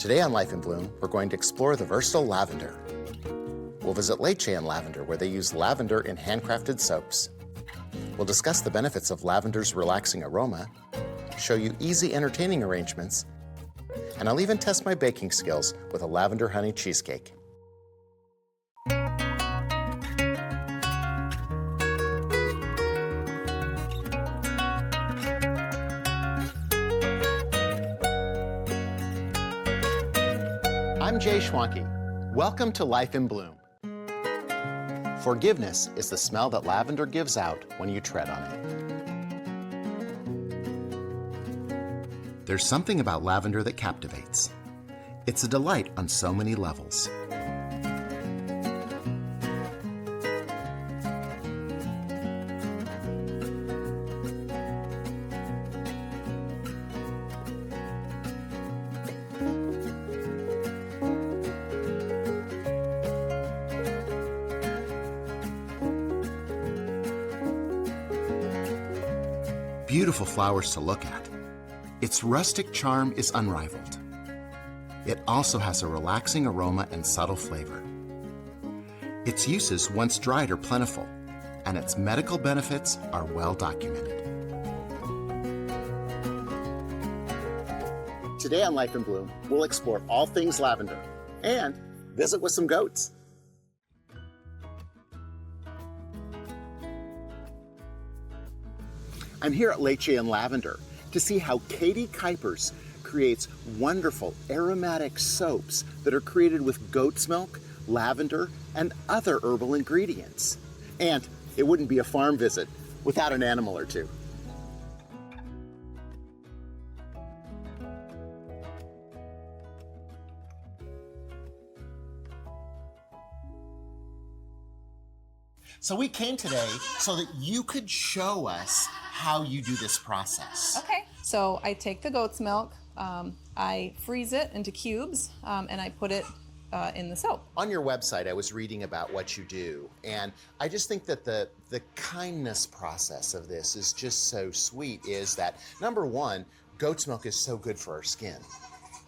Today on Life in Bloom, we're going to explore the versatile lavender. We'll visit Leche and Lavender, where they use lavender in handcrafted soaps. We'll discuss the benefits of lavender's relaxing aroma, show you easy entertaining arrangements, and I'll even test my baking skills with a lavender honey cheesecake. I'm Jay Schwanke. Welcome to Life in Bloom. Forgiveness is the smell that lavender gives out when you tread on it. There's something about lavender that captivates. It's a delight on so many levels. Beautiful flowers to look at. Its rustic charm is unrivaled. It also has a relaxing aroma and subtle flavor. Its uses once dried are plentiful, and its medical benefits are well documented. Today on Life in Bloom, we'll explore all things lavender and visit with some goats. I'm here at Leche and Lavender to see how Katie Kuipers creates wonderful aromatic soaps that are created with goat's milk, lavender, and other herbal ingredients. And it wouldn't be a farm visit without an animal or two. So we came today so that you could show us how you do this process. Okay, so I take the goat's milk, I freeze it into cubes, and I put it in the soap. On your website, I was reading about what you do, and I just think that the kindness process of this is just so sweet, is that, number one, goat's milk is so good for our skin.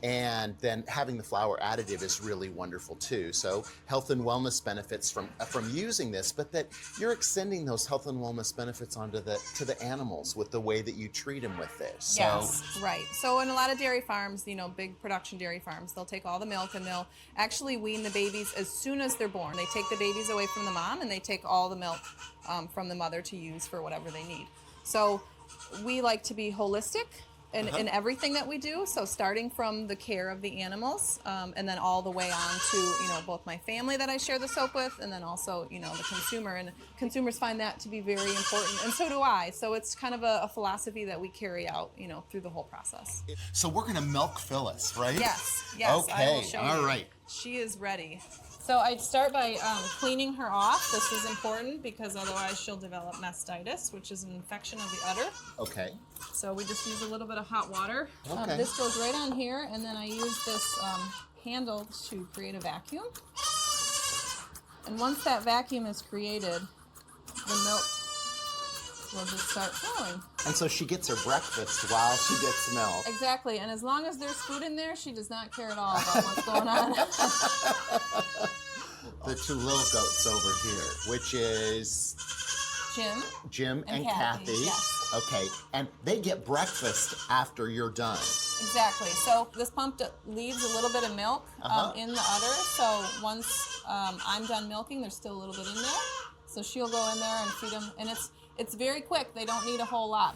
And then having the flour additive is really wonderful too. So health and wellness benefits from using this, but that you're extending those health and wellness benefits onto to the animals with the way that you treat them with this. Yes, right. So in a lot of dairy farms, you know, big production dairy farms, they'll take all the milk and they'll actually wean the babies as soon as they're born. They take the babies away from the mom and they take all the milk from the mother to use for whatever they need. So we like to be holistic in everything that we do, so starting from the care of the animals, and then all the way on to, you know, both my family that I share the soap with, and then also, you know, the consumer, and consumers find that to be very important, and so do I. So it's kind of a philosophy that we carry out, you know, through the whole process. So we're gonna milk Phyllis, right? Yes, Okay, I will show all you. right. She is ready. So I'd start by cleaning her off. This is important because otherwise she'll develop mastitis, which is an infection of the udder. Okay. So we just use a little bit of hot water. Okay. This goes right on here, and then I use this handle to create a vacuum. And once that vacuum is created, the milk will just start flowing. And so she gets her breakfast while she gets milk. Exactly, and as long as there's food in there, she does not care at all about what's going on. The two little goats over here, which is Jim and Kathy. Yes. Okay, and they get breakfast after you're done. Exactly. So this pump leaves a little bit of milk in the udder. So once I'm done milking, there's still a little bit in there. So she'll go in there and feed them, and it's very quick. They don't need a whole lot.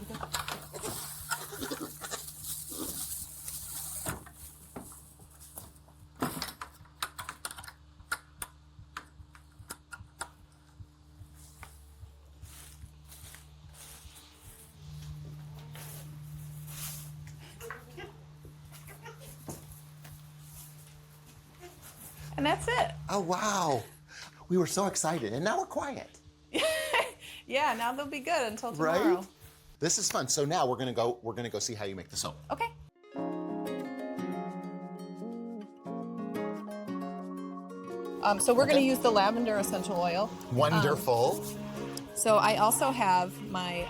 And that's it. Oh, wow. We were so excited, and now we're quiet. Yeah, now they'll be good until tomorrow. Right? This is fun. So now we're gonna go see how you make the soap. Okay. So we're going to use the lavender essential oil. Wonderful. So I also have my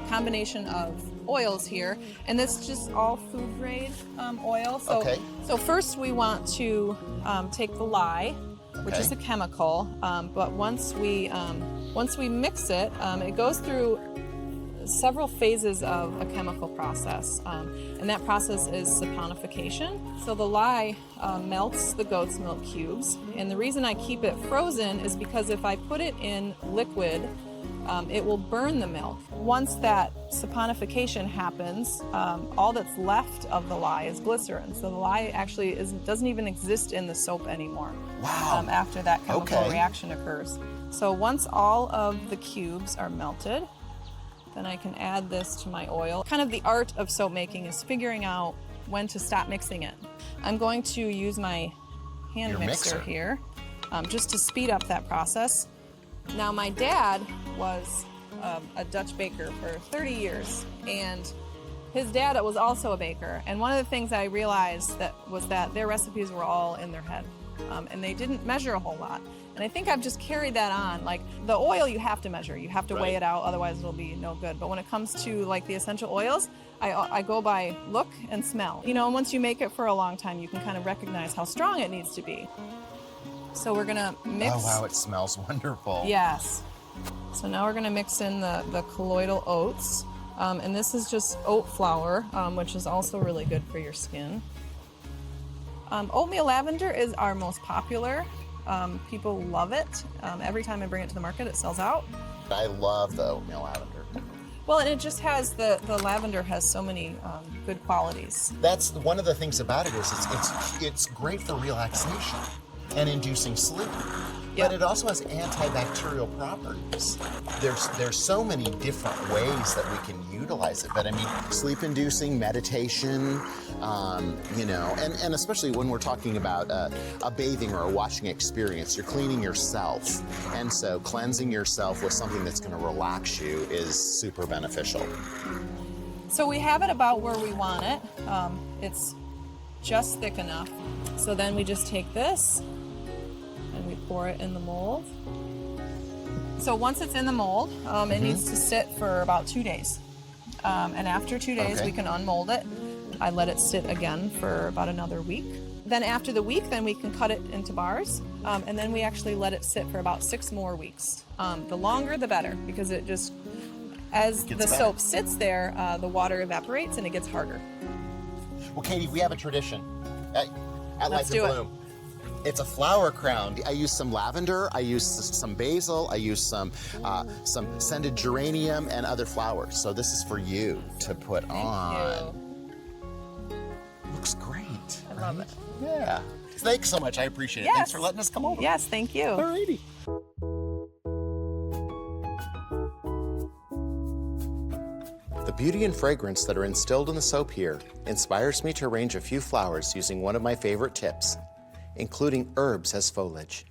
combination of oils here, and this is just all food grade oil. So, Okay. so first we want to take the lye, which is a chemical, but once we mix it, it goes through several phases of a chemical process, and that process is saponification. So the lye melts the goat's milk cubes, and the reason I keep it frozen is because if I put it in liquid, it will burn the milk. Once that saponification happens, all that's left of the lye is glycerin. So the lye actually doesn't even exist in the soap anymore. Wow. After that chemical reaction occurs. So once all of the cubes are melted, then I can add this to my oil. Kind of the art of soap making is figuring out when to stop mixing it. I'm going to use my hand mixer here just to speed up that process. Now, my dad was a Dutch baker for 30 years, and his dad was also a baker. And one of the things I realized was that their recipes were all in their head, and they didn't measure a whole lot. And I think I've just carried that on. Like the oil, you have to measure, you have to weigh it out, otherwise it'll be no good. But when it comes to like the essential oils, I go by look and smell. You know, and once you make it for a long time, you can kind of recognize how strong it needs to be. So we're gonna mix. Oh wow, it smells wonderful. Yes. So now we're gonna mix in the colloidal oats. And this is just oat flour, which is also really good for your skin. Oatmeal lavender is our most popular. People love it. Every time I bring it to the market, it sells out. I love the oatmeal lavender. Well, and it just has, the lavender has so many good qualities. That's one of the things about it is it's great for relaxation and inducing sleep. But it also has antibacterial properties. There's so many different ways that we can utilize it. But I mean, sleep-inducing, meditation, you know, and especially when we're talking about a bathing or a washing experience, you're cleaning yourself. And so cleansing yourself with something that's going to relax you is super beneficial. So we have it about where we want it. It's just thick enough. So then we just take this, and we pour it in the mold. So once it's in the mold, it needs to sit for about 2 days. And after 2 days, we can unmold it. I let it sit again for about another week. Then after the week, then we can cut it into bars. And then we actually let it sit for about 6 more weeks. The longer, the better, because it just, as the soap sits there, the water evaporates and it gets harder. Well, Katie, we have a tradition at Let's Life do in it. Bloom. It's a flower crown. I use some lavender, I use some basil, I use some scented geranium and other flowers. So this is for you to put on. Thank you. Looks great. I love it. Yeah. Thanks so much. I appreciate it. Yes. Thanks for letting us come over. Yes, thank you. Alrighty. The beauty and fragrance that are instilled in the soap here inspires me to arrange a few flowers using one of my favorite tips, including herbs as foliage.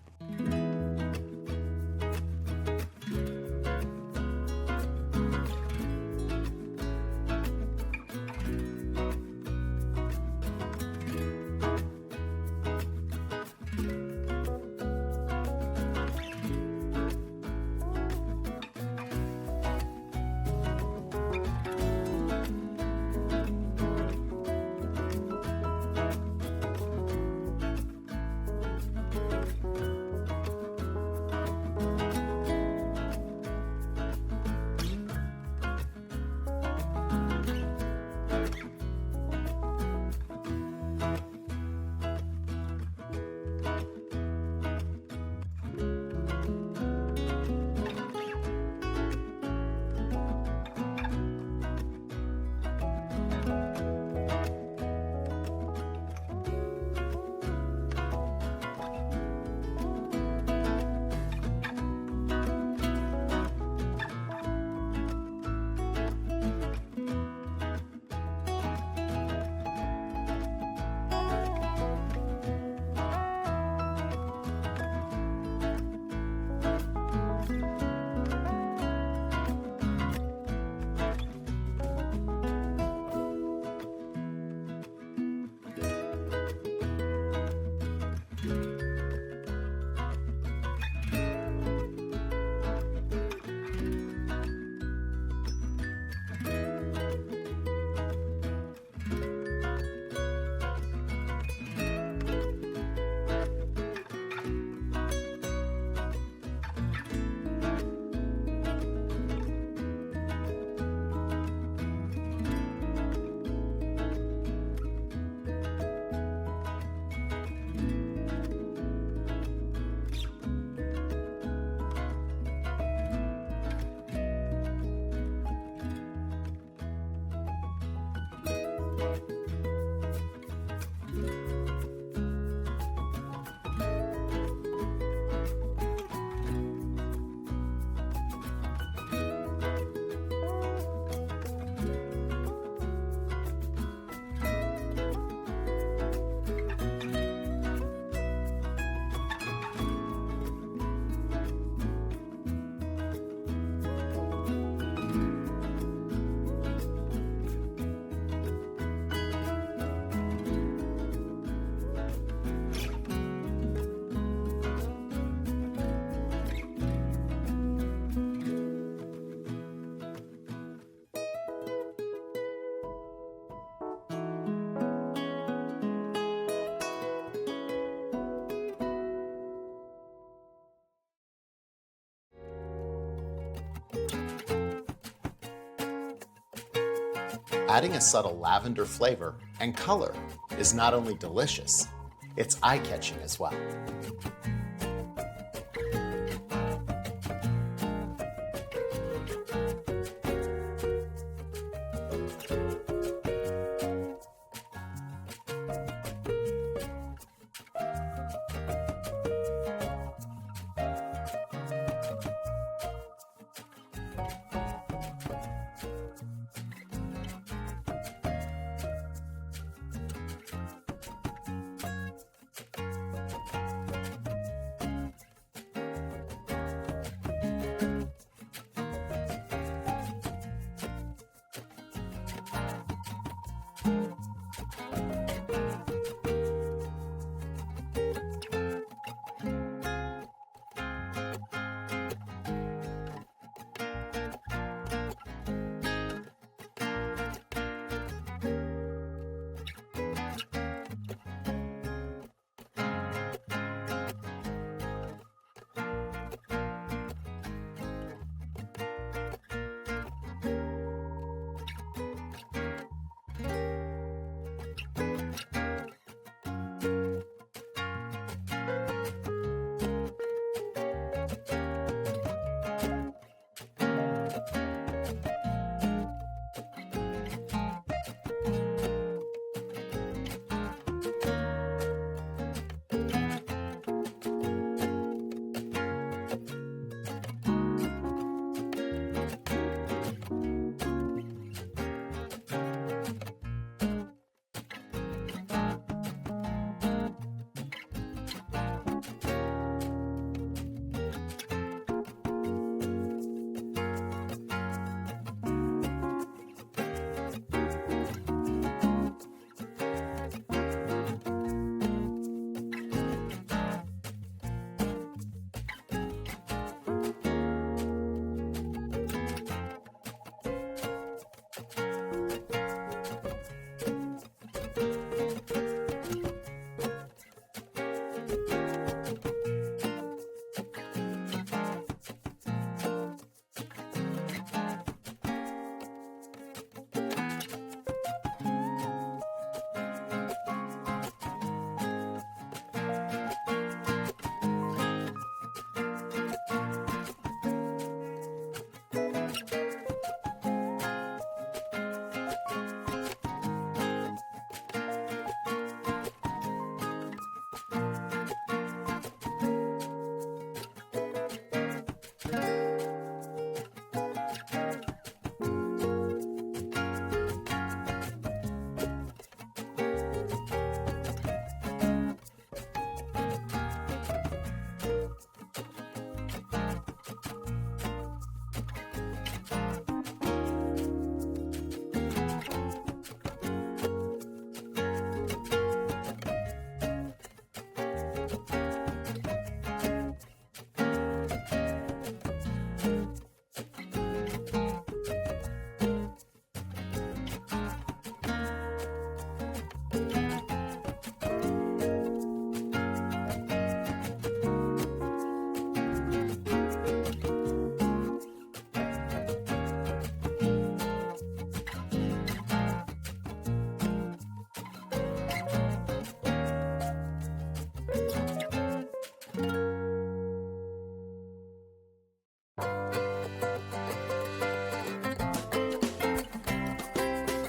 Adding a subtle lavender flavor and color is not only delicious, it's eye-catching as well.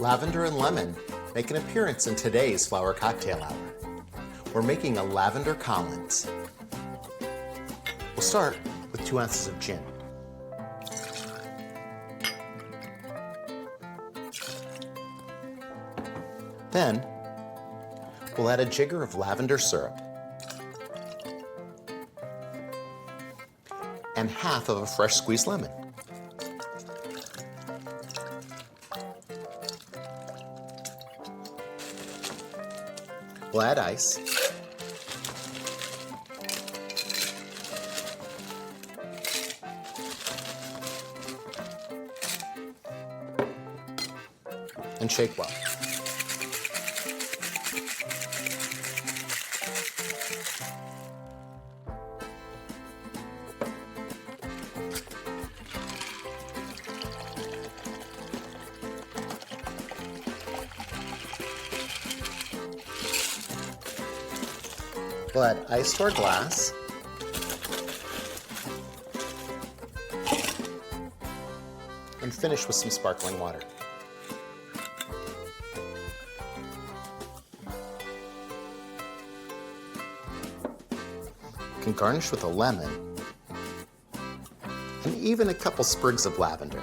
Lavender and lemon make an appearance in today's flower cocktail hour. We're making a lavender Collins. We'll start with 2 ounces of gin. Then, we'll add a jigger of lavender syrup and half of a fresh squeezed lemon. We'll add ice. And shake well. but iced or glass. And finish with some sparkling water. You can garnish with a lemon and even a couple sprigs of lavender.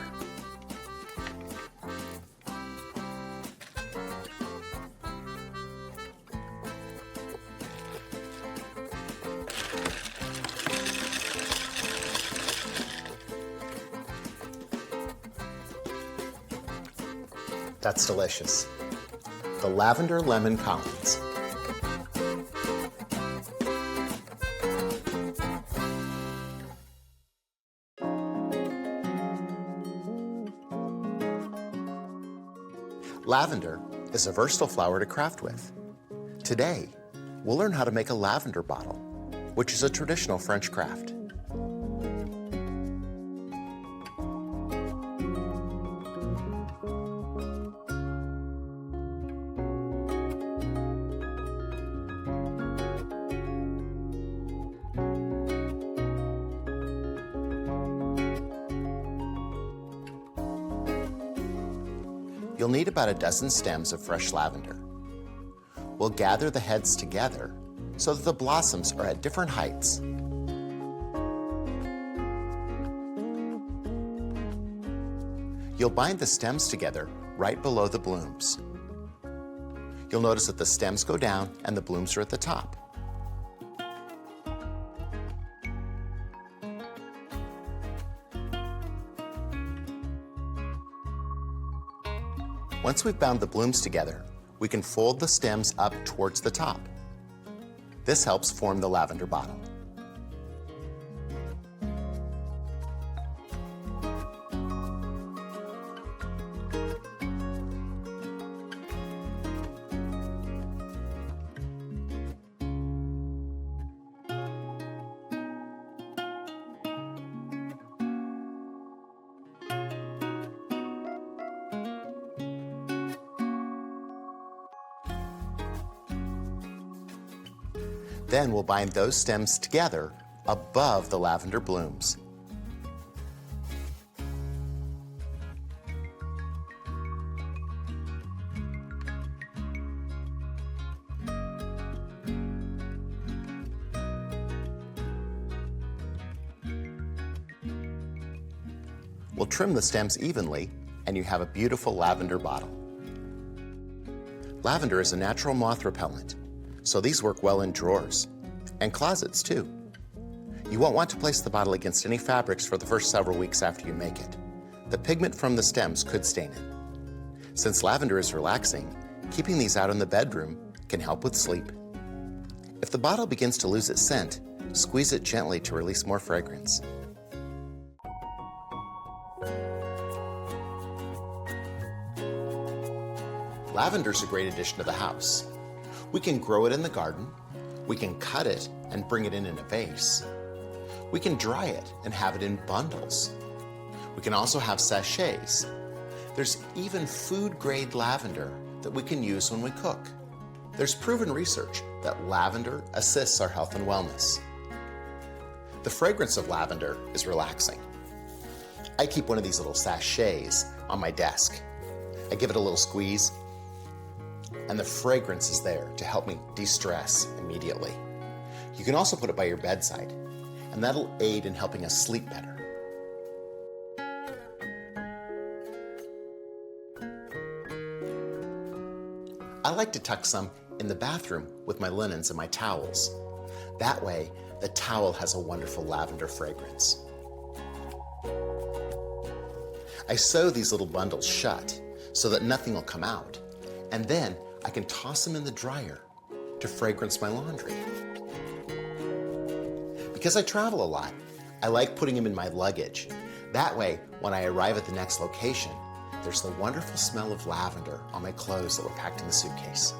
That's delicious. The Lavender Lemon Collins. Lavender is a versatile flower to craft with. Today, we'll learn how to make a lavender bottle, which is a traditional French craft. You'll need about a dozen stems of fresh lavender. We'll gather the heads together so that the blossoms are at different heights. You'll bind the stems together right below the blooms. You'll notice that the stems go down and the blooms are at the top. Once we've bound the blooms together, we can fold the stems up towards the top. This helps form the lavender bottle. Then we'll bind those stems together above the lavender blooms. We'll trim the stems evenly, and you have a beautiful lavender bottle. Lavender is a natural moth repellent, so these work well in drawers and closets too. You won't want to place the bottle against any fabrics for the first several weeks after you make it. The pigment from the stems could stain it. Since lavender is relaxing, keeping these out in the bedroom can help with sleep. If the bottle begins to lose its scent, squeeze it gently to release more fragrance. Lavender is a great addition to the house. We can grow it in the garden, we can cut it and bring it in a vase. We can dry it and have it in bundles. We can also have sachets. There's even food-grade lavender that we can use when we cook. There's proven research that lavender assists our health and wellness. The fragrance of lavender is relaxing. I keep one of these little sachets on my desk. I give it a little squeeze, and the fragrance is there to help me de-stress immediately. You can also put it by your bedside, and that'll aid in helping us sleep better. I like to tuck some in the bathroom with my linens and my towels. That way, the towel has a wonderful lavender fragrance. I sew these little bundles shut so that nothing will come out, and then I can toss them in the dryer to fragrance my laundry. Because I travel a lot, I like putting them in my luggage. That way, when I arrive at the next location, there's the wonderful smell of lavender on my clothes that were packed in the suitcase.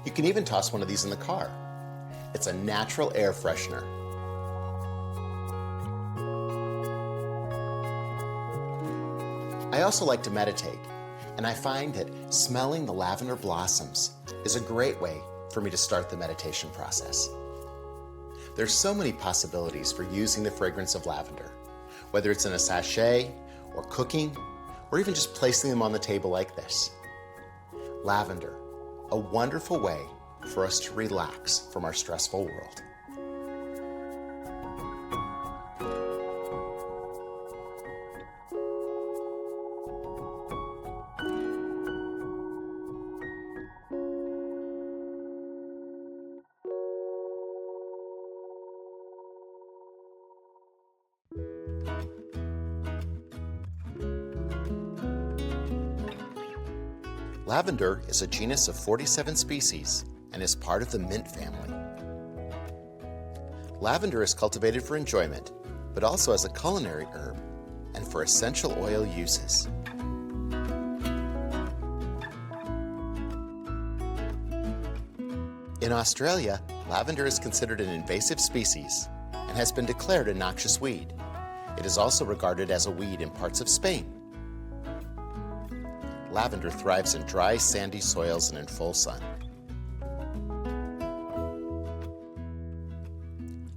You can even toss one of these in the car. It's a natural air freshener. I also like to meditate, and I find that smelling the lavender blossoms is a great way for me to start the meditation process. There's so many possibilities for using the fragrance of lavender, whether it's in a sachet, or cooking, or even just placing them on the table like this. Lavender, a wonderful way for us to relax from our stressful world. Lavender is a genus of 47 species and is part of the mint family. Lavender is cultivated for enjoyment, but also as a culinary herb and for essential oil uses. In Australia, lavender is considered an invasive species and has been declared a noxious weed. It is also regarded as a weed in parts of Spain. Lavender thrives in dry, sandy soils and in full sun.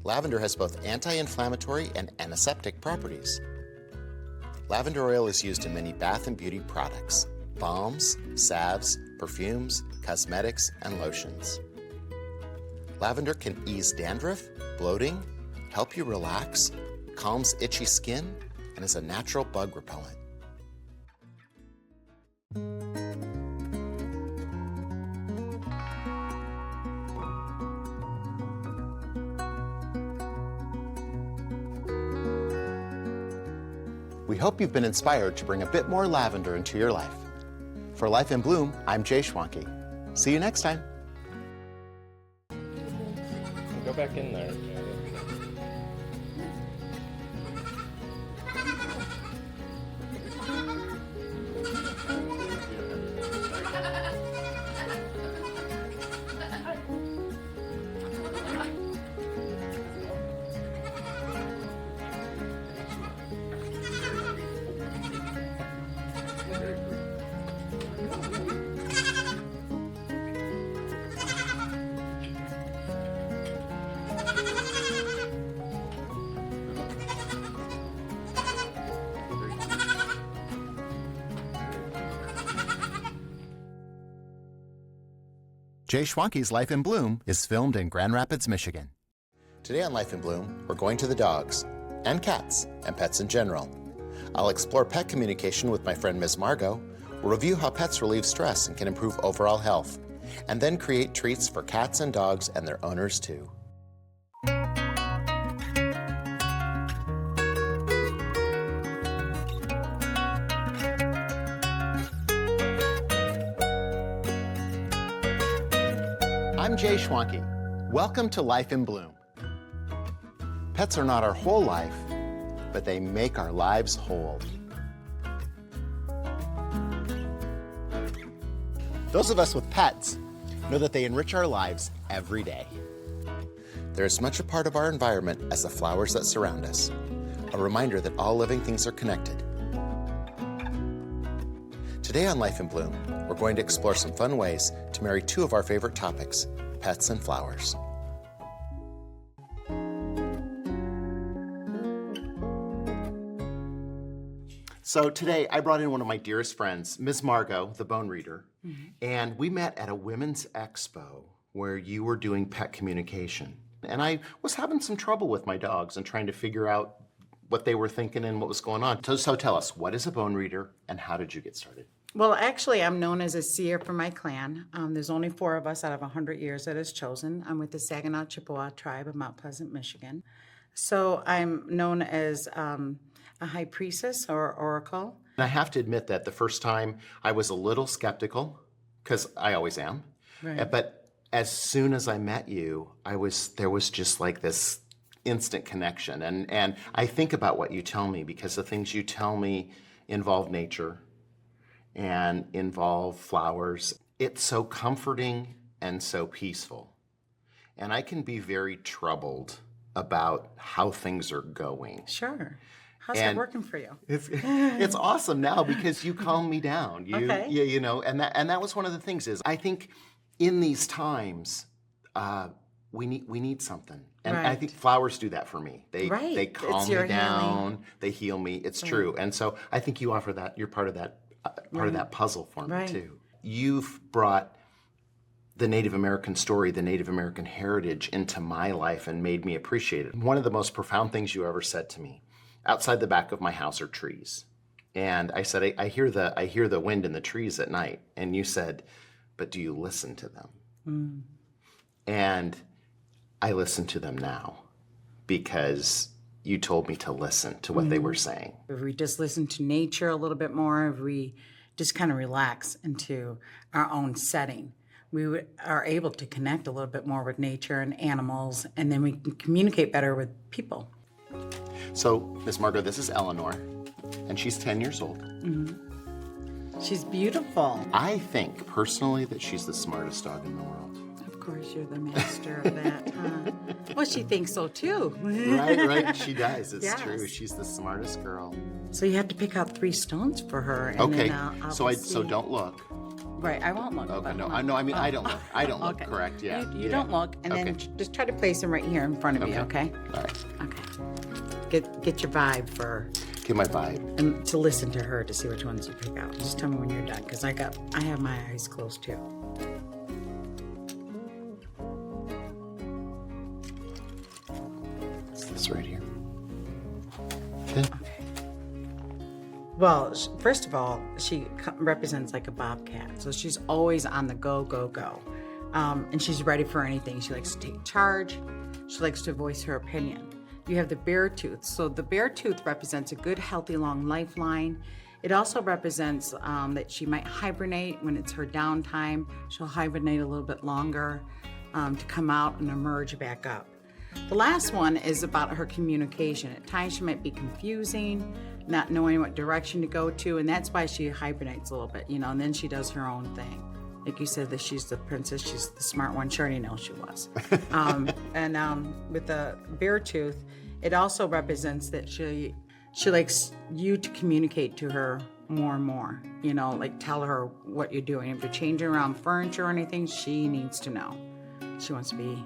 Lavender has both anti-inflammatory and antiseptic properties. Lavender oil is used in many bath and beauty products, balms, salves, perfumes, cosmetics, and lotions. Lavender can ease dandruff, bloating, help you relax, calms itchy skin, and is a natural bug repellent. We hope you've been inspired to bring a bit more lavender into your life. For Life in Bloom, I'm Jay Schwanke. See you next time. Go back in there. Jay Schwanke's Life in Bloom is filmed in Grand Rapids, Michigan. Today on Life in Bloom, we're going to the dogs, and cats, and pets in general. I'll explore pet communication with my friend Ms. Margot, we'll review how pets relieve stress and can improve overall health, and then create treats for cats and dogs and their owners too. I'm Jay Schwanke. Welcome to Life in Bloom. Pets are not our whole life, but they make our lives whole. Those of us with pets know that they enrich our lives every day. They're as much a part of our environment as the flowers that surround us, a reminder that all living things are connected. Today on Life in Bloom, we're going to explore some fun ways to marry two of our favorite topics, pets and flowers. So today I brought in one of my dearest friends, Ms. Margot, the bone reader, and we met at a women's expo where you were doing pet communication. And I was having some trouble with my dogs and trying to figure out what they were thinking and what was going on. So tell us, what is a bone reader and how did you get started? Well, actually, I'm known as a seer for my clan. There's only 4 of us out of 100 years that is chosen. I'm with the Saginaw Chippewa tribe of Mount Pleasant, Michigan. So I'm known as a high priestess or oracle. And I have to admit that the first time I was a little skeptical, because I always am. Right. But as soon as I met you, there was just like this instant connection. And I think about what you tell me because the things you tell me involve nature and involve flowers. It's so comforting and so peaceful. And I can be very troubled about how things are going. Sure. How's that working for you? It's awesome now because you calm me down. Okay. You know, and that was one of the things is I think in these times, we need something. And I Right. think flowers do that for me. They Right. they It's calm your me down. They heal me. It's true. And so I think you offer that. You're part of that part of that puzzle for me Right. too. You've brought the Native American story, the Native American heritage into my life and made me appreciate it. One of the most profound things you ever said to me, outside the back of my house are trees. And I said, I hear the wind in the trees at night. And you said, but do you listen to them? And I listen to them now because you told me to listen to what they were saying. If we just listen to nature a little bit more, if we just kind of relax into our own setting, are able to connect a little bit more with nature and animals, and then we can communicate better with people. So, Miss Margot, this is Eleanor, and she's 10 years old. She's beautiful. I think, personally, that she's the smartest dog in the world. Of course, you're the master of that, huh? Well, she thinks so too. Right, she does. It's Yes. true. She's the smartest girl. So you have to pick out 3 stones for her. And Okay, then, I'll so see. don't look. Right, I won't look. Okay, but- no, I mean, I don't look. I don't look, Okay. correct, yeah. You yeah. don't look, and then Okay. just try to place them right here in front of you, okay? All right, Okay. Get your vibe for, get my vibe. and to listen to her to see which ones you pick out. Just tell me when you're done, because I have my eyes closed too. It's this right here. Good. Well, first of all, she represents like a bobcat, so she's always on the go, go, go. And she's ready for anything. She likes to take charge. She likes to voice her opinion. You have the bear tooth. So the bear tooth represents a good, healthy, long lifeline. It also represents that she might hibernate when it's her downtime. She'll hibernate a little bit longer to come out and emerge back up. The last one is about her communication. At times she might be confusing, not knowing what direction to go to, and that's why she hibernates a little bit, and then she does her own thing. Like you said, that she's the princess, she's the smart one. She already knows she was. With the bear tooth, it also represents that she likes you to communicate to her more and more. Like tell her what you're doing. If you're changing around furniture or anything, she needs to know. She wants to be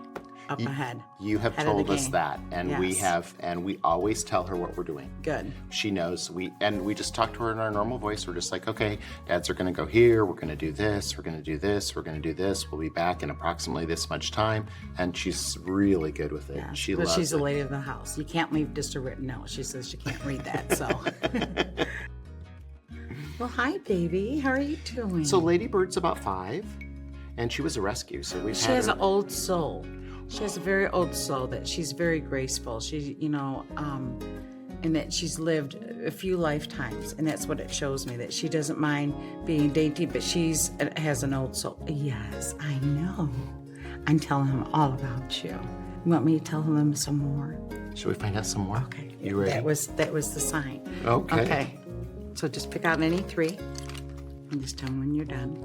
up ahead. You have ahead of the told us game. that, and Yes. we always tell her what we're doing. Good. She knows. We just talk to her in our normal voice. We're just like, okay, dads are going to go here. We're going to do this. We're going to do this. We're going to do this. We'll be back in approximately this much time. And she's really good with it. Yeah. She But loves she's it. the lady of the house. You can't leave just a written note. She says she can't read that. So. Well, hi, baby. How are you doing? So Lady Bird's about 5, and she was a rescue. So we've She had has her. an old soul. She has a very old soul that she's very graceful. She's, and that she's lived a few lifetimes, and that's what it shows me, that she doesn't mind being dainty, but has an old soul. Yes, I know. I'm telling him all about you. You want me to tell him some more? Should we find out some more? Okay. You ready? That was the sign. Okay. Okay. So just pick out any 3, and just tell me when you're done.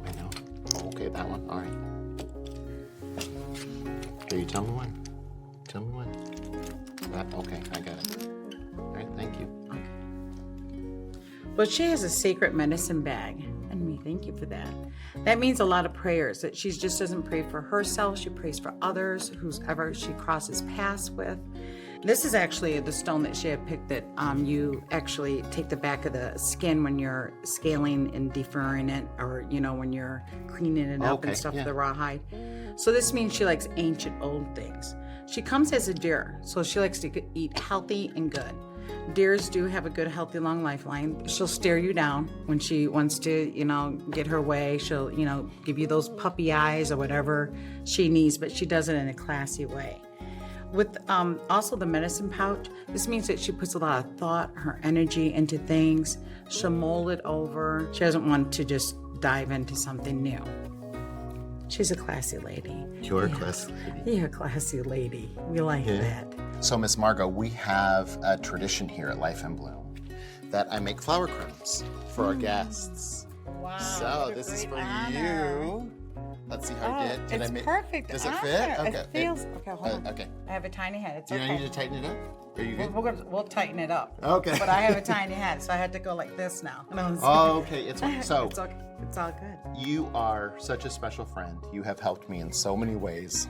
I know. Oh, okay, that one. All right. Okay, you tell me when. Tell me when. Okay, I got it. All right, thank you. Well, she has a sacred medicine bag, and we thank you for that. That means a lot of prayers, that she just doesn't pray for herself, she prays for others, whoever she crosses paths with. This is actually the stone that she had picked that you actually take the back of the skin when you're scaling and deferring it, or, when you're cleaning it up Okay, and stuff yeah. with the rawhide. So this means she likes ancient old things. She comes as a deer, so she likes to eat healthy and good. Deers do have a good, healthy, long lifeline. She'll stare you down when she wants to, get her way. She'll, give you those puppy eyes or whatever she needs, but she does it in a classy way. With also the medicine pouch, this means that she puts a lot of thought, her energy into things. She'll mold it over. She doesn't want to just dive into something new. She's a classy lady. You're a classy lady. You're a classy lady. We like that. So, Miss Margot, we have a tradition here at Life in Bloom that I make flower crowns for our guests. Wow. So this is for you. Let's see how I did. Did I It's make, perfect. Does it on fit? there. Okay. It feels, okay, hold on. Okay. I have a tiny head. It's Do you okay. need to tighten it up? Are you good? We'll tighten it up. Okay. But I have a tiny head, so I had to go like this now. Oh, okay. It's so. It's okay. It's all good. You are such a special friend. You have helped me in so many ways.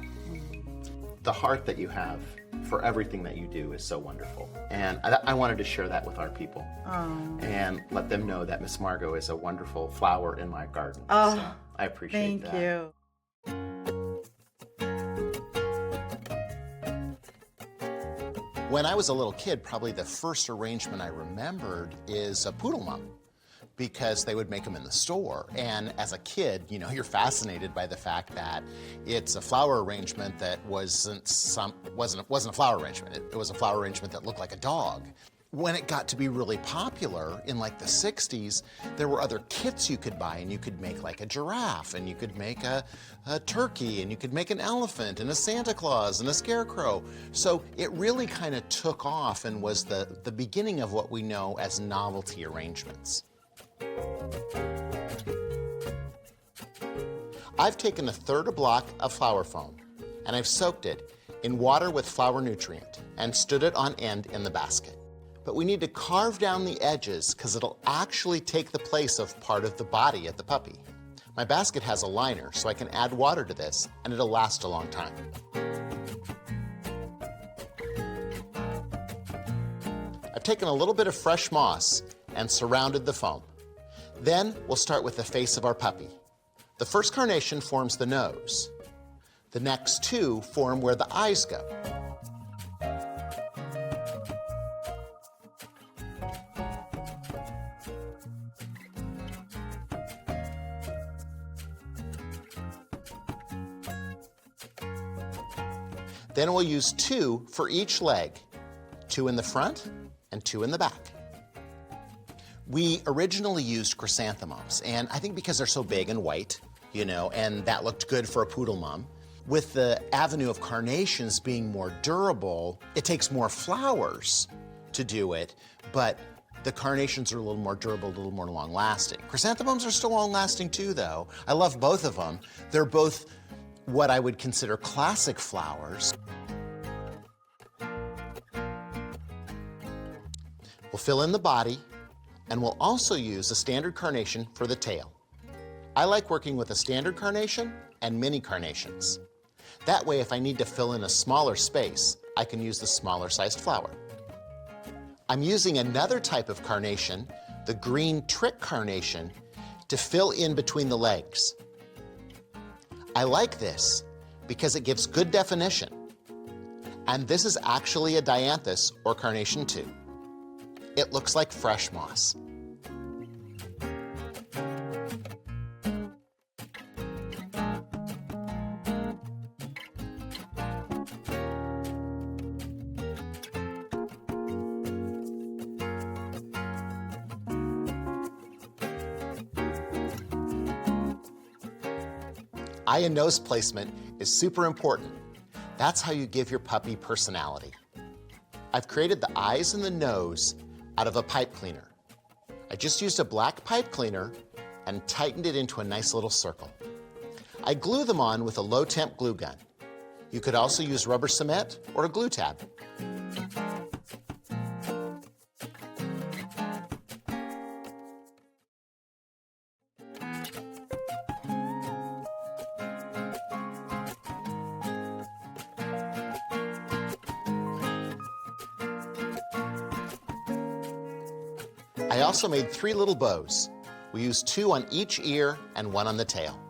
The heart that you have for everything that you do is so wonderful. And I wanted to share that with our people. And let them know that Miss Margot is a wonderful flower in my garden. Oh, so I appreciate that. Thank you. When I was a little kid, probably the first arrangement I remembered is a Poodle mum, because they would make them in the store. And as a kid, you know, you're fascinated by the fact that it's a flower arrangement that wasn't a flower arrangement. It was a flower arrangement that looked like a dog. When it got to be really popular in like the 60s, there were other kits you could buy, and you could make like a giraffe, and you could make a turkey, and you could make an elephant, and a Santa Claus, and a scarecrow. So it really kind of took off and was the beginning of what we know as novelty arrangements. I've taken a third a block of flower foam, and I've soaked it in water with flower nutrient and stood it on end in the basket. But we need to carve down the edges because it'll actually take the place of part of the body of the puppy. My basket has a liner, so I can add water to this, and it'll last a long time. I've taken a little bit of fresh moss and surrounded the foam. Then we'll start with the face of our puppy. The first carnation forms the nose. The next two form where the eyes go. Then we'll use two for each leg, two in the front and two in the back. We originally used chrysanthemums, and I think because they're so big and white, you know, and that looked good for a poodle mum. With the avenue of carnations being more durable, it takes more flowers to do it, but the carnations are a little more durable, a little more long-lasting. Chrysanthemums are still long-lasting too, though. I love both of them. They're both what I would consider classic flowers. We'll fill in the body, and we'll also use a standard carnation for the tail. I like working with a standard carnation and mini carnations. That way, if I need to fill in a smaller space, I can use the smaller sized flower. I'm using another type of carnation, the green trick carnation, to fill in between the legs. I like this because it gives good definition. And this is actually a dianthus or carnation too. It looks like fresh moss. Eye and nose placement is super important. That's how you give your puppy personality. I've created the eyes and the nose out of a pipe cleaner. I just used a black pipe cleaner and tightened it into a nice little circle. I glue them on with a low temp glue gun. You could also use rubber cement or a glue tab. I also made 3 little bows. We used 2 on each ear and 1 on the tail.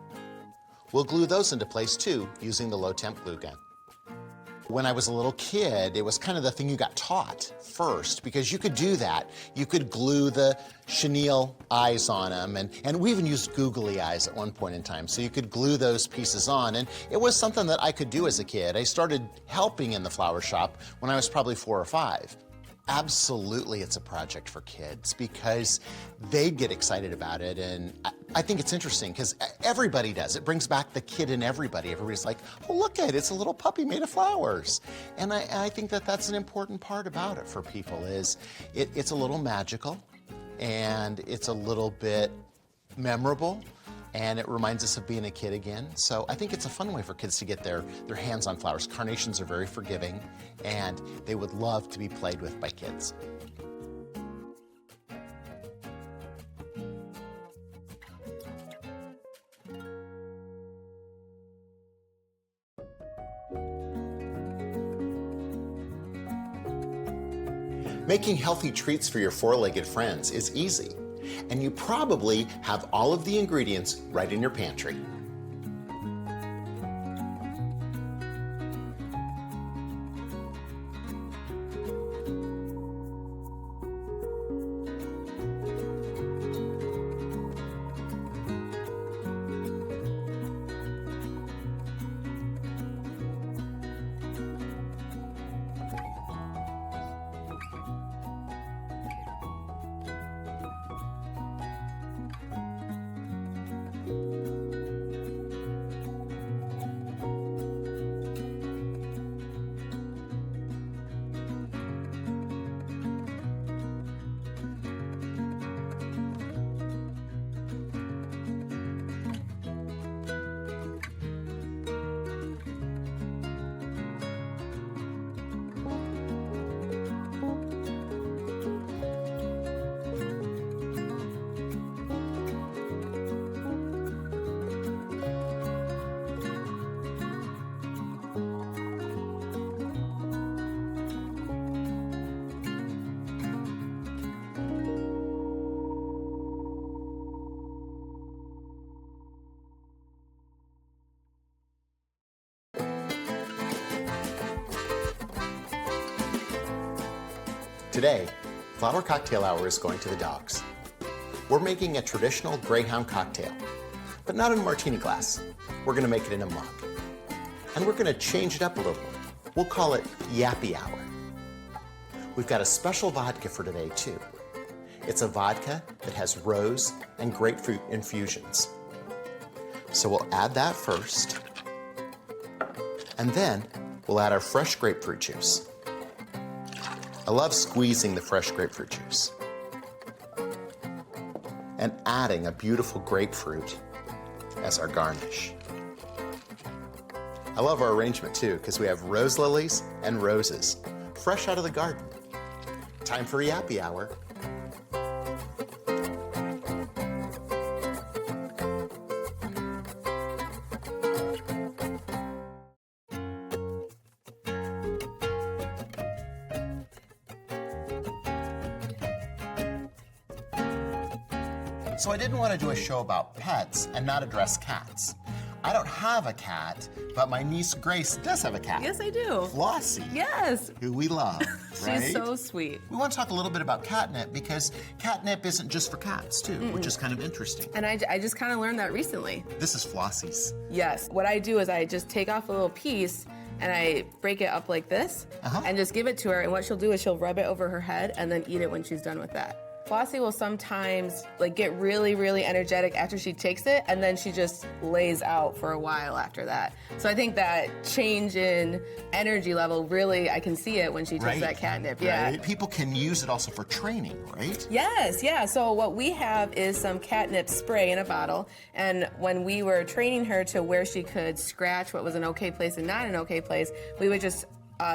We'll glue those into place too, using the low temp glue gun. When I was a little kid, it was kind of the thing you got taught first, because you could do that. You could glue the chenille eyes on them, and we even used googly eyes at one point in time, so you could glue those pieces on, and it was something that I could do as a kid. I started helping in the flower shop when I was probably 4 or 5. Absolutely, it's a project for kids because they get excited about it, and I think it's interesting because everybody does. It brings back the kid in everybody. Everybody's like, oh, look at it, it's a little puppy made of flowers. And I think that that's an important part about it for people is it's a little magical and it's a little bit memorable, and it reminds us of being a kid again. So I think it's a fun way for kids to get their hands on flowers. Carnations are very forgiving, and they would love to be played with by kids. Making healthy treats for your four-legged friends is easy, and you probably have all of the ingredients right in your pantry. Today, Flower Cocktail Hour is going to the dogs. We're making a traditional Greyhound cocktail, but not in a martini glass. We're gonna make it in a mug. And we're gonna change it up a little. We'll call it Yappy Hour. We've got a special vodka for today too. It's a vodka that has rose and grapefruit infusions. So we'll add that first, and then we'll add our fresh grapefruit juice. I love squeezing the fresh grapefruit juice and adding a beautiful grapefruit as our garnish. I love our arrangement too, because we have rose lilies and roses, fresh out of the garden. Time for Yappy Hour. So I didn't want to do a show about pets and not address cats. I don't have a cat, but my niece Grace does have a cat. Yes, I do. Flossie. Yes. Who we love, right? She's so sweet. We want to talk a little bit about catnip, because catnip isn't just for cats too, which is kind of interesting. And I just kind of learned that recently. This is Flossie's. Yes. What I do is I just take off a little piece and I break it up like this and just give it to her. And what she'll do is she'll rub it over her head and then eat it when she's done with that. Flossie will sometimes get really, really energetic after she takes it, and then she just lays out for a while after that. So I think that change in energy level, really, I can see it when she takes that catnip. Yeah. Right. People can use it also for training, right? Yes, yeah. So what we have is some catnip spray in a bottle, and when we were training her to where she could scratch what was an okay place and not an okay place, we would just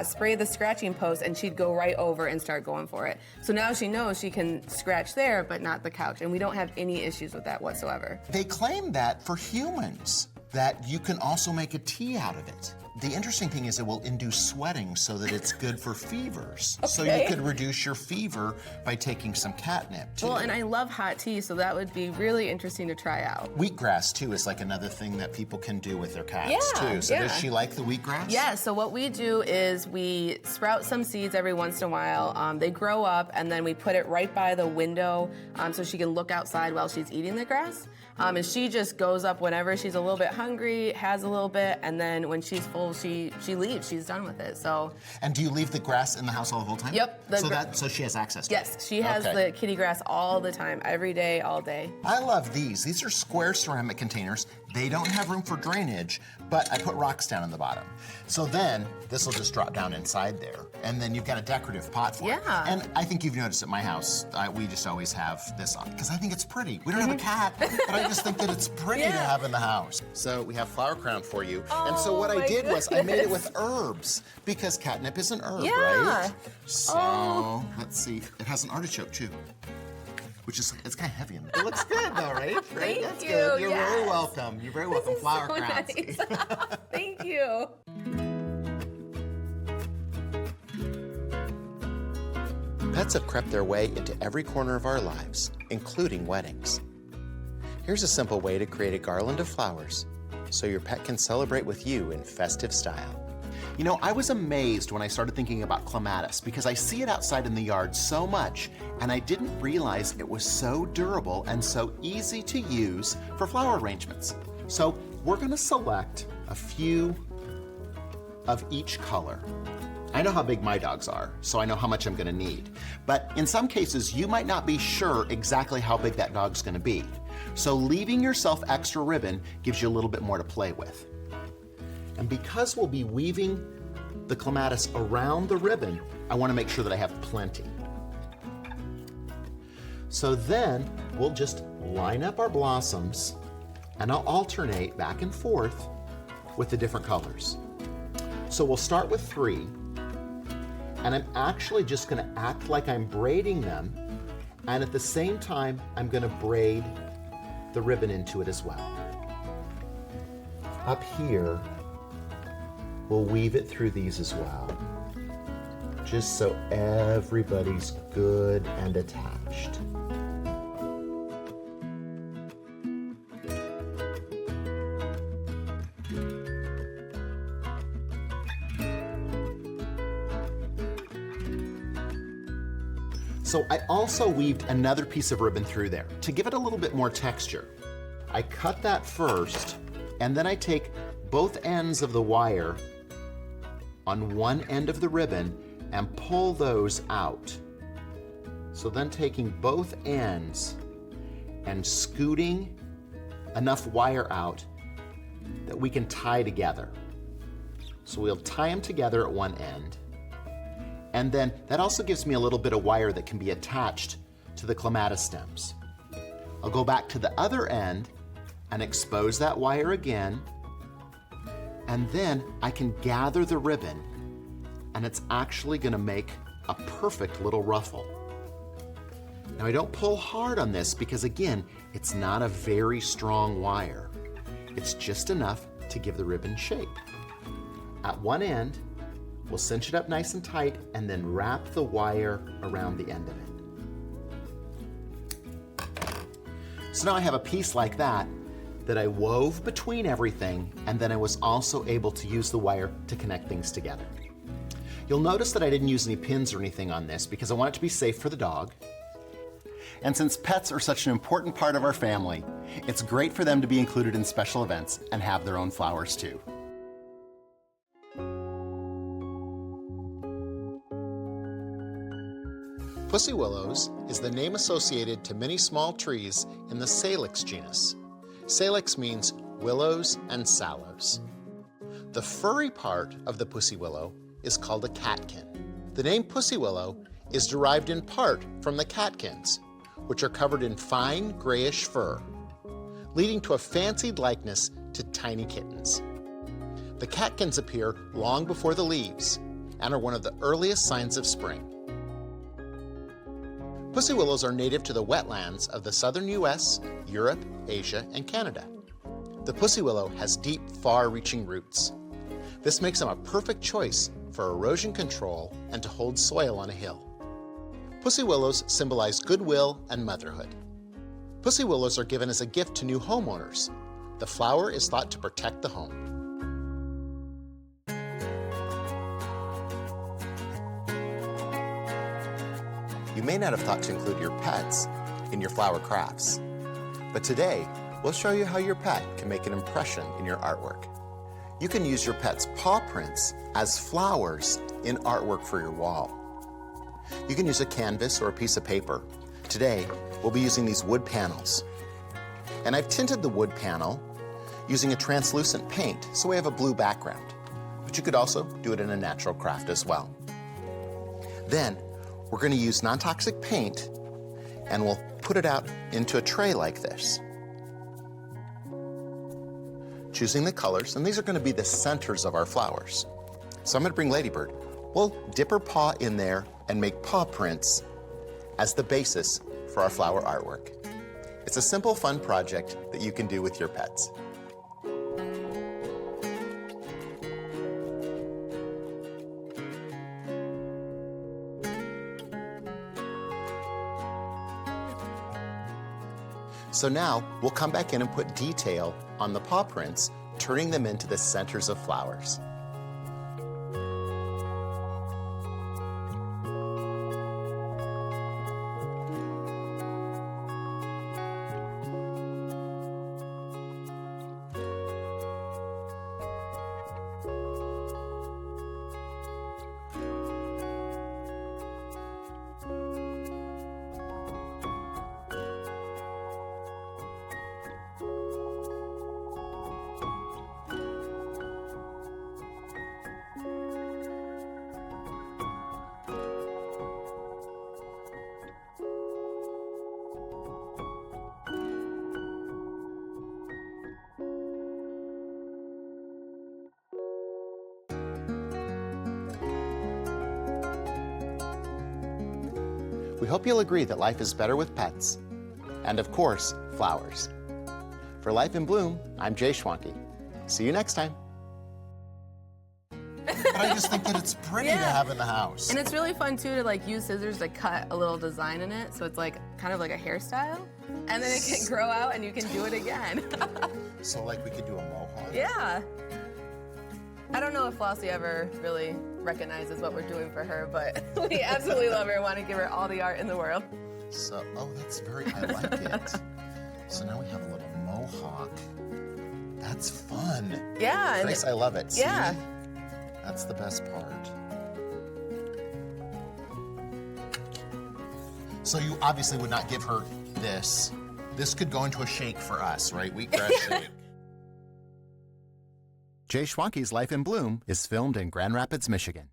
spray the scratching post, and she'd go right over and start going for it. So now she knows she can scratch there, but not the couch, and we don't have any issues with that whatsoever. They claim that for humans, that you can also make a tea out of it. The interesting thing is it will induce sweating so that it's good for fevers. So you could reduce your fever by taking some catnip too. Well, and I love hot tea, so that would be really interesting to try out. Wheatgrass too is like another thing that people can do with their cats too. So does she like the wheatgrass? Yeah, so what we do is we sprout some seeds every once in a while. They grow up, and then we put it right by the window so she can look outside while she's eating the grass. And she just goes up whenever she's a little bit hungry, has a little bit, and then when she's full, well, she leaves. She's done with it. So. And do you leave the grass in the house all the whole time? Yep. So she has access to it? Yes, she has the kitty grass all the time, every day, all day. I love these. These are square ceramic containers. They don't have room for drainage, but I put rocks down in the bottom. So then this will just drop down inside there, and then you've got a decorative pot for it. Yeah. And I think you've noticed at my house, we just always have this on, because I think it's pretty. We don't have a cat, but I just think that it's pretty to have in the house. So we have flower crown for you. And so what I did was I made it with herbs, because catnip is an herb, right? So let's see. It has an artichoke too, which is, it's kind of heavy. It looks good though, right? Thank That's you, good. You're yes. very welcome. You're very welcome. Flower So crowns. nice. Thank you. Pets have crept their way into every corner of our lives, including weddings. Here's a simple way to create a garland of flowers so your pet can celebrate with you in festive style. You know, I was amazed when I started thinking about clematis because I see it outside in the yard so much, and I didn't realize it was so durable and so easy to use for flower arrangements. So we're gonna select a few of each color. I know how big my dogs are, so I know how much I'm gonna need. But in some cases, you might not be sure exactly how big that dog's gonna be. So leaving yourself extra ribbon gives you a little bit more to play with. And because we'll be weaving the clematis around the ribbon, I wanna make sure that I have plenty. So then we'll just line up our blossoms, and I'll alternate back and forth with the different colors. So we'll start with 3, and I'm actually just gonna act like I'm braiding them, and at the same time, I'm gonna braid the ribbon into it as well. Up here, we'll weave it through these as well, just so everybody's good and attached. So I also weaved another piece of ribbon through there to give it a little bit more texture. I cut that first, and then I take both ends of the wire on one end of the ribbon and pull those out. So then taking both ends and scooting enough wire out that we can tie together. So we'll tie them together at one end, and then that also gives me a little bit of wire that can be attached to the clematis stems. I'll go back to the other end and expose that wire again, and then I can gather the ribbon, and it's actually gonna make a perfect little ruffle. Now I don't pull hard on this because again, it's not a very strong wire. It's just enough to give the ribbon shape. At one end, we'll cinch it up nice and tight and then wrap the wire around the end of it. So now I have a piece like that I wove between everything, and then I was also able to use the wire to connect things together. You'll notice that I didn't use any pins or anything on this because I want it to be safe for the dog. And since pets are such an important part of our family, it's great for them to be included in special events and have their own flowers too. Pussy willows is the name associated to many small trees in the Salix genus. Salix means willows and sallows. The furry part of the pussy willow is called a catkin. The name pussy willow is derived in part from the catkins, which are covered in fine grayish fur, leading to a fancied likeness to tiny kittens. The catkins appear long before the leaves and are one of the earliest signs of spring. Pussy willows are native to the wetlands of the southern US, Europe, Asia, and Canada. The pussy willow has deep, far-reaching roots. This makes them a perfect choice for erosion control and to hold soil on a hill. Pussy willows symbolize goodwill and motherhood. Pussy willows are given as a gift to new homeowners. The flower is thought to protect the home. You may not have thought to include your pets in your flower crafts, but today we'll show you how your pet can make an impression in your artwork. you can use your pet's paw prints as flowers in artwork for your wall. You can use a canvas or a piece of paper. Today, we'll be using these wood panels. And I've tinted the wood panel using a translucent paint, so we have a blue background. But you could also do it in a natural craft as well. Then, we're going to use non-toxic paint, and we'll put it out into a tray like this. Choosing the colors, and these are going to be the centers of our flowers. So I'm going to bring Ladybird. We'll dip her paw in there and make paw prints as the basis for our flower artwork. It's a simple, fun project that you can do with your pets. So now we'll come back in and put detail on the paw prints, turning them into the centers of flowers. We hope you'll agree that life is better with pets, and of course, flowers. For Life in Bloom, I'm Jay Schwanke. See you next time. But I just think that it's pretty to have in the house. And it's really fun too to like use scissors to cut a little design in it, so it's like kind of like a hairstyle, and then it can grow out and you can do it again. So like we could do a mohawk? Yeah. I don't know if Flossie ever really recognizes what we're doing for her, but we absolutely love her and want to give her all the art in the world. So, oh, that's very, I like it. So now we have a little mohawk. That's fun. Yeah. Grace, I love it. Yeah. See? That's the best part. So you obviously would not give her this. This could go into a shake for us, right? Wheatgrass shake. Jay Schwanke's Life in Bloom is filmed in Grand Rapids, Michigan.